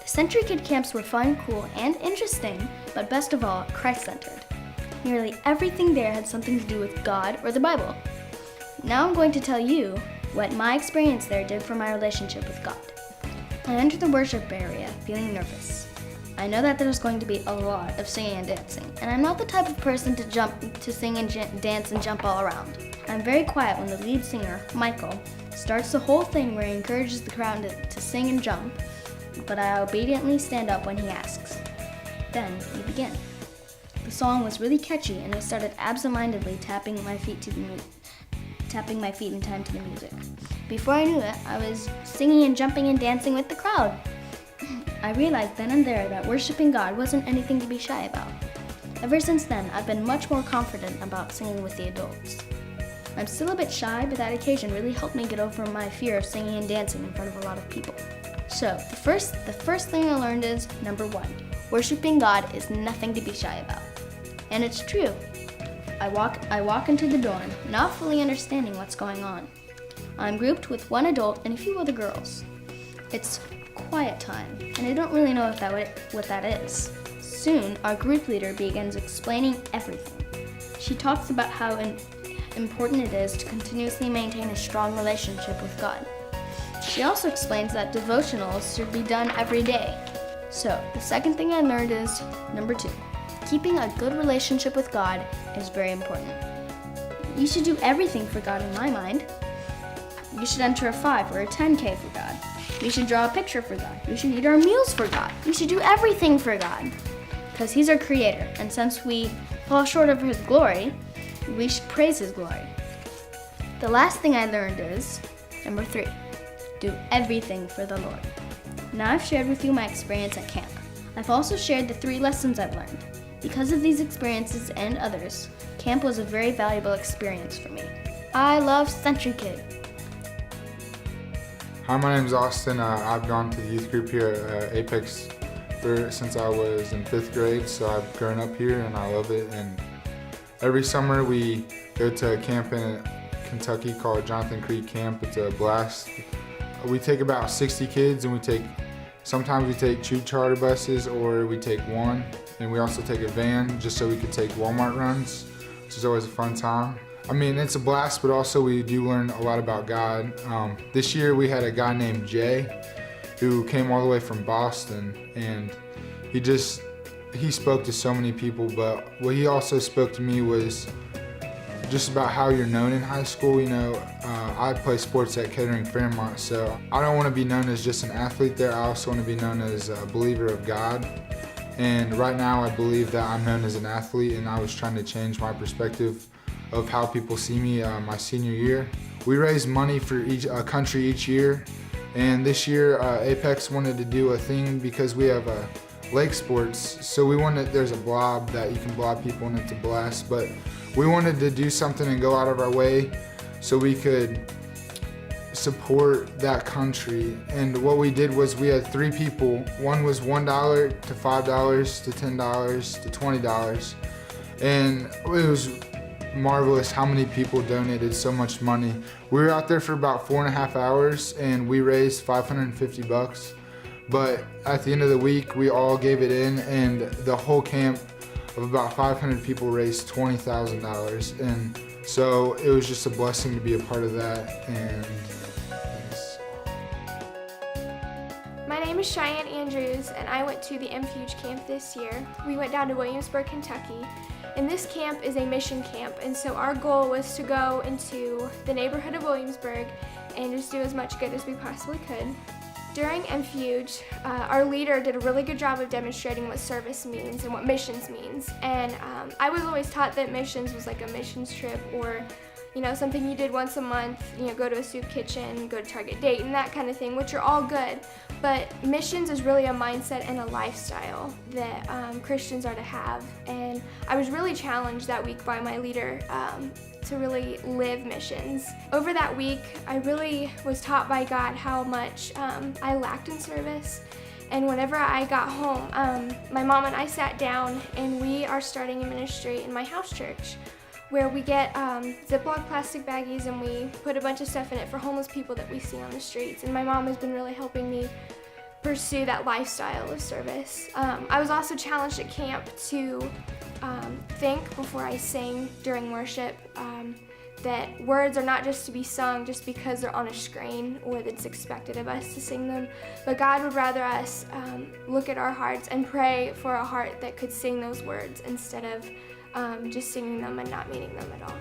Century Kid camps were fun, cool, and interesting, but best of all, Christ-centered. Nearly everything there had something to do with God or the Bible. Now I'm going to tell you what my experience there did for my relationship with God. I entered the worship area feeling nervous. I know that there's going to be a lot of singing and dancing, and I'm not the type of person to sing and dance and jump all around. I'm very quiet when the lead singer, Michael, starts the whole thing where he encourages the crowd to sing and jump, but I obediently stand up when he asks. Then we begin. The song was really catchy, and I started absentmindedly tapping my feet in time to the music. Before I knew it, I was singing and jumping and dancing with the crowd. I realized then and there that worshiping God wasn't anything to be shy about. Ever since then, I've been much more confident about singing with the adults. I'm still a bit shy, but that occasion really helped me get over my fear of singing and dancing in front of a lot of people. So, the first thing I learned is, number 1, worshiping God is nothing to be shy about. And it's true. I walk into the dorm, not fully understanding what's going on. I'm grouped with one adult and a few other girls. It's quiet time, and I don't really know what that is. Soon, our group leader begins explaining everything. She talks about how important it is to continuously maintain a strong relationship with God. She also explains that devotionals should be done every day. So, the second thing I learned is, number 2, keeping a good relationship with God is very important. You should do everything for God in my mind. You should enter a 5 or a 10K for God. You should draw a picture for God. You should eat our meals for God. You should do everything for God. Because He's our Creator, and since we fall short of His glory, we should praise His glory. The last thing I learned is, number 3, do everything for the Lord. Now I've shared with you my experience at camp. I've also shared the 3 lessons I've learned. Because of these experiences and others, camp was a very valuable experience for me. I love Century Kid. Hi, my name is Austin. I've gone to the youth group here at Apex since I was in 5th grade, so I've grown up here and I love it. And every summer we go to a camp in Kentucky called Jonathan Creek Camp. It's a blast. We take about 60 kids, and sometimes we take 2 charter buses, or we take 1, and we also take a van just so we could take Walmart runs, which is always a fun time. I mean, it's a blast, but also we do learn a lot about God. This year we had a guy named Jay who came all the way from Boston, and he spoke to so many people, but what he also spoke to me was just about how you're known in high school. You know, I play sports at Kettering Fairmont, so I don't want to be known as just an athlete there. I also want to be known as a believer of God. And right now I believe that I'm known as an athlete, and I was trying to change my perspective of how people see me my senior year. We raise money for a country each year, and this year Apex wanted to do a thing because we have lake sports, so there's a blob that you can blob people and it's a blast, but we wanted to do something and go out of our way so we could support that country. And what we did was we had 3 people. One was $1 to $5 to $10 to $20, and it was marvelous how many people donated so much money. We were out there for about 4.5 hours, and we raised $550. But at the end of the week, we all gave it in, and the whole camp of about 500 people raised $20,000. And so it was just a blessing to be a part of that. And thanks. My name is Cheyenne Andrews, and I went to the MFuge camp this year. We went down to Williamsburg, Kentucky. And this camp is a mission camp, and so our goal was to go into the neighborhood of Williamsburg and just do as much good as we possibly could. During MFuge, our leader did a really good job of demonstrating what service means and what missions means. And I was always taught that missions was like a missions trip, or something you did once a month, go to a soup kitchen, go to Target Date, and that kind of thing, which are all good. But missions is really a mindset and a lifestyle that Christians are to have. And I was really challenged that week by my leader to really live missions. Over that week, I really was taught by God how much I lacked in service. And whenever I got home, my mom and I sat down, and we are starting a ministry in my house church, where we get Ziploc plastic baggies and we put a bunch of stuff in it for homeless people that we see on the streets. And my mom has been really helping me pursue that lifestyle of service. I was also challenged at camp to think before I sing during worship, that words are not just to be sung just because they're on a screen or that it's expected of us to sing them, but God would rather us look at our hearts and pray for a heart that could sing those words instead of just singing them and not meaning them at all.